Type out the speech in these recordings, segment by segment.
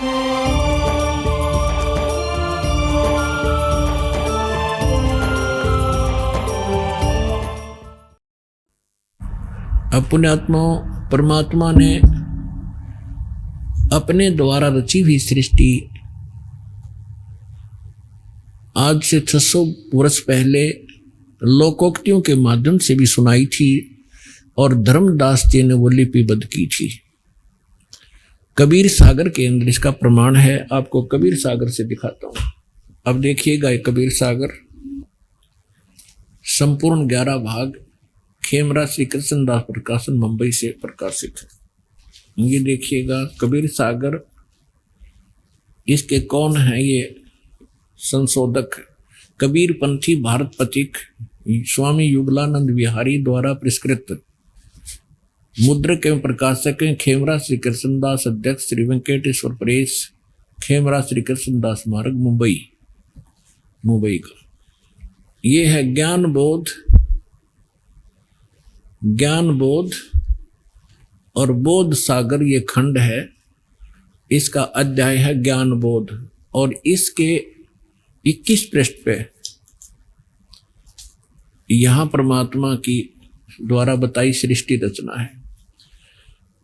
अब पुण्यात्माओं, परमात्मा ने अपने द्वारा रची हुई सृष्टि आज से 600 वर्ष पहले लोकोक्तियों के माध्यम से भी सुनाई थी और धर्मदास जी ने वो लिपिबद्ध की थी। कबीर सागर के अंदर इसका प्रमाण है। आपको कबीर सागर से दिखाता हूं। अब देखिएगा, ये कबीर सागर संपूर्ण 11 भाग खेमरा श्री कृष्णदास प्रकाशन मुंबई से प्रकाशित है। ये देखिएगा कबीर सागर। इसके कौन है? ये संशोधक कबीर पंथी भारत पथिक स्वामी युगलानंद विहारी द्वारा पुरस्कृत। मुद्रक एवं प्रकाशक हैं खेमरा श्री कृष्णदास, अध्यक्ष श्री वेंकटेश्वर प्रेस, खेमरा श्री कृष्णदास मार्ग, मुंबई का। ये है ज्ञान बोध और बोध सागर, ये खंड है। इसका अध्याय है ज्ञान बोध और इसके 21 पृष्ठ पे यहां परमात्मा की द्वारा बताई सृष्टि रचना है।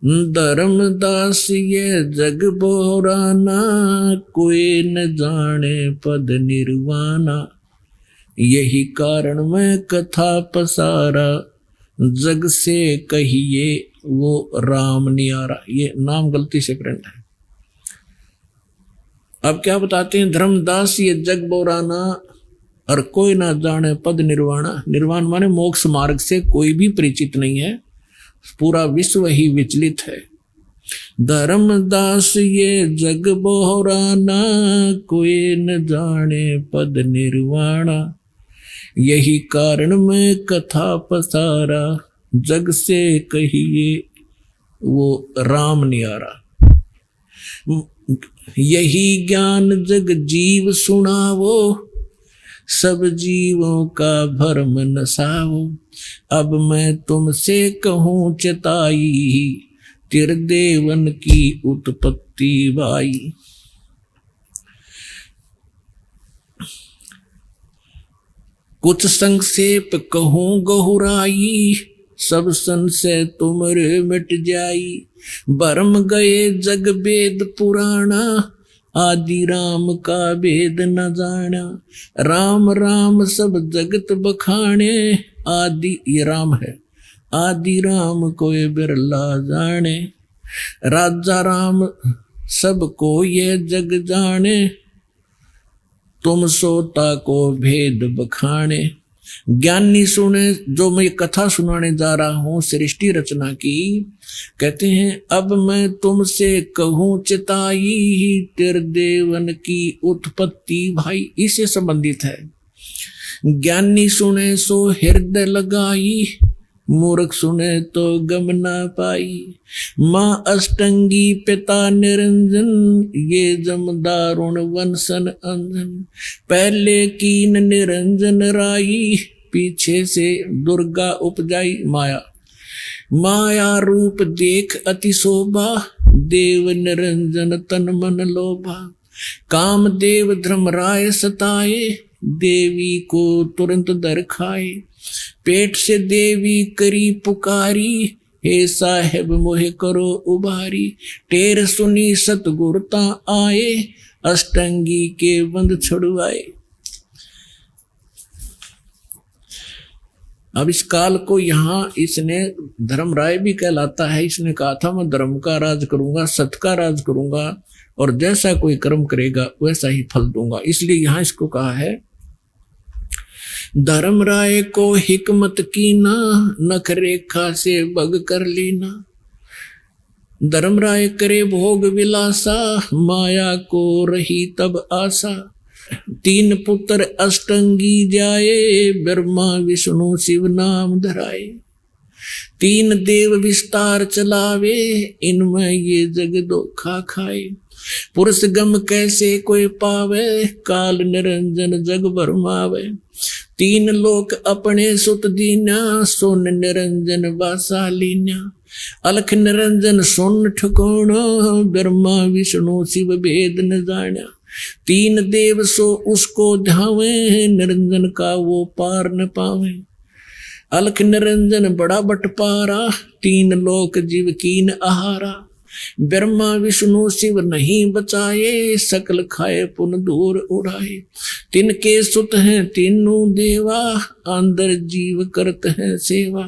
धर्मदास ये जग बोराना, कोई न जाने पद निर्वाणा, यही कारण मैं कथा पसारा, जग से कहिए वो राम नियारा। ये नाम गलती से प्रिंट है। अब क्या बताते हैं? धर्मदास ये जग बोराना और कोई ना जाने पद निर्वाणा। निर्वाण माने मोक्ष मार्ग से कोई भी परिचित नहीं है, पूरा विश्व ही विचलित है। धर्मदास ये जग बोराना, कोई न जाने पद निर्वाणा, यही कारण मैं कथा पसारा, जग से कहिए वो राम नियारा। यही ज्ञान जग जीव सुनावो, सब जीवों का भरम नसाओ। अब मैं तुमसे कहूँ चेताई, तिरदेवन की उत्पत्ति बाई। कुछ संक्षेप कहूँ गहुराई, सब संशय तुमरे मिट जाई। भरम गए जग वेद पुराना, आदि राम का वेद न जाना। राम राम सब जगत बखाने, आदि ये राम है, आदि राम कोई बिरला जाने। राजा राम सबको ये जग जाने, तुम सोता को भेद बखाने। ज्ञानी सुने, जो मैं कथा सुनाने जा रहा हूं सृष्टि रचना की, कहते हैं अब मैं तुमसे कहूं चिताई, तेरे देवन की उत्पत्ति भाई। इससे संबंधित है। ज्ञानी सुने सो हृदय लगाई, मूर्ख सुने तो गम ना पाई। माँ अष्टंगी पिता निरंजन, ये जमदारुण वंशन अंजन। पहले कीन निरंजन राई, पीछे से दुर्गा उपजाई माया। माया रूप देख अति शोभा, देव निरंजन तन मन लोभा। काम देव धर्मराय सताए, देवी को तुरंत दर खाए। पेट से देवी करी पुकारी, हे साहेब मोहे करो उबारी। टेर सुनी सतगुरता आए, अष्टंगी के बंद छुड़वाए। अब इस काल को यहाँ इसने धर्मराय भी कहलाता है। इसने कहा था मैं धर्म का राज करूंगा, सत्य का राज करूंगा और जैसा कोई कर्म करेगा वैसा ही फल दूंगा। इसलिए यहाँ इसको कहा है धर्मराय को हिकमत कीना, नख रेखा से बग कर लीना। धर्मराय करे भोग विलासा, माया को रही तब आशा। तीन पुत्र अष्टंगी जाए, ब्रह्मा विष्णु शिव नाम धराए। तीन देव विस्तार चलावे, इनमें ये जग धोखा खाए। पुरुष गम कैसे कोई पावे, काल निरंजन जग भरमावे। तीन लोक अपने सुत दीना, सोन निरंजन बासा लीना। अलख निरंजन सोन ठिकाना, ब्रह्मा विष्णु शिव भेद न जाना। तीन देव सो उसको ध्यावे, निरंजन का वो पार न पावे। अलख निरंजन बड़ा बटपारा, तीन लोक जीव कीन आहारा। ब्रह्मा विष्णु शिव नहीं बचाए, सकल खाए पुन दूर उड़ाए। तिनके सुत हैं तीनों देवा, अंदर जीव करत हैं सेवा।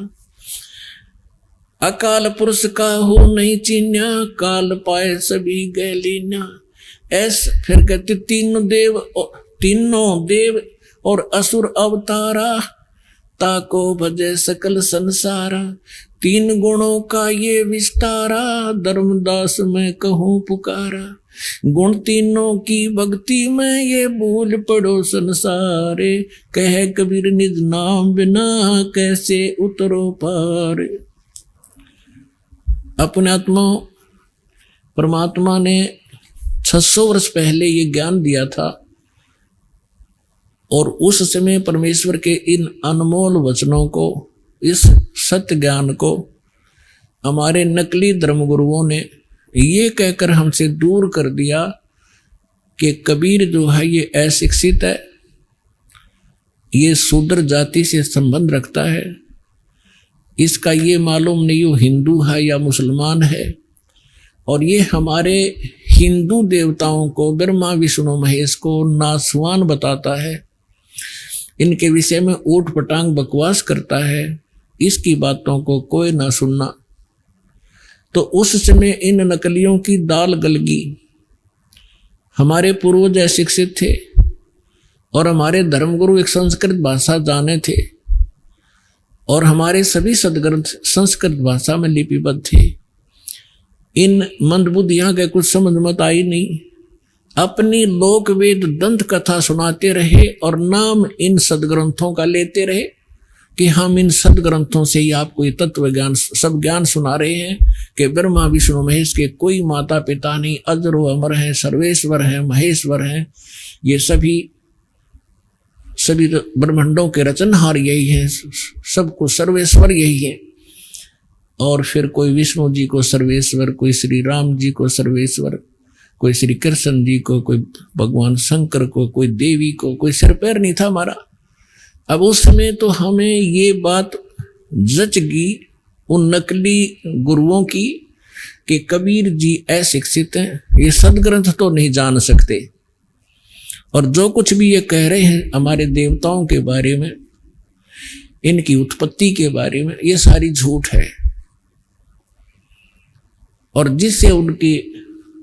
अकाल पुरुष का हो नहीं चीन्या, काल पाए सभी गए लीना। ऐसे फिर कहते तीनों देव और असुर अवतारा, ताको भजे सकल संसारा। तीन गुणों का ये विस्तारा, धर्मदास मैं कहूँ पुकारा। गुण तीनों की भक्ति में ये भूल पड़ो संसारे, कह कबीर निज नाम बिना कैसे उतरो पार। अपने आत्मा परमात्मा ने 600 वर्ष पहले ये ज्ञान दिया था, और उस समय परमेश्वर के इन अनमोल वचनों को, इस सत्य ज्ञान को हमारे नकली धर्मगुरुओं ने ये कहकर हमसे दूर कर दिया कि कबीर जो है ये अशिक्षित है, ये शूद्र जाति से संबंध रखता है, इसका ये मालूम नहीं वो हिंदू है या मुसलमान है, और ये हमारे हिंदू देवताओं को, ब्रह्मा विष्णु महेश को नासवान बताता है, इनके विषय में ऊट पटांग बकवास करता है, इसकी बातों को कोई ना सुनना। तो उस समय इन नकलियों की दाल गलगी। हमारे पूर्वज अशिक्षित थे और हमारे धर्मगुरु एक संस्कृत भाषा जाने थे, और हमारे सभी सदग्रंथ संस्कृत भाषा में लिपिबद्ध थे। इन मंदबुद्धियां के कुछ समझ मत आई नहीं, अपनी लोक वेद दंत कथा सुनाते रहे और नाम इन सदग्रंथों का लेते रहे कि हम इन सदग्रंथों से ही आपको ये तत्व ज्ञान, सब ज्ञान सुना रहे हैं कि ब्रह्मा विष्णु महेश के कोई माता पिता नहीं, अजर व अमर हैं, सर्वेश्वर हैं, महेश्वर हैं, ये सभी ब्रह्मांडों के रचनहार यही है, सबको सर्वेश्वर यही है। और फिर कोई विष्णु जी को सर्वेश्वर, कोई श्री राम जी को सर्वेश्वर, कोई श्री कृष्ण जी को, कोई भगवान शंकर को, कोई देवी को, कोई सिर पैर नहीं था हमारा। अब उस समय तो हमें ये बात जच गई उन नकली गुरुओं की कि कबीर जी अशिक्षित हैं, ये सदग्रंथ तो नहीं जान सकते, और जो कुछ भी ये कह रहे हैं हमारे देवताओं के बारे में, इनकी उत्पत्ति के बारे में, ये सारी झूठ है। और जिससे उनकी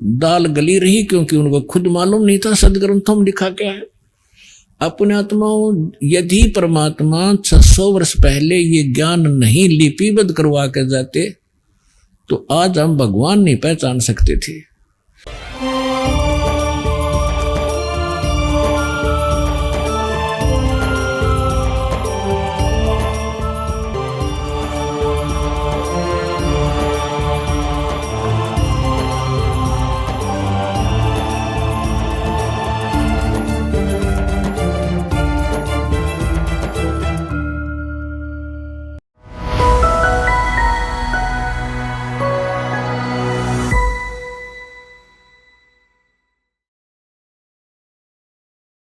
दाल गली रही, क्योंकि उनको खुद मालूम नहीं था सदग्रंथों में लिखा क्या है। अपने आत्माओं, यदि परमात्मा 600 वर्ष पहले ये ज्ञान नहीं लिपिबद्ध करवा के जाते तो आज हम भगवान नहीं पहचान सकते थे।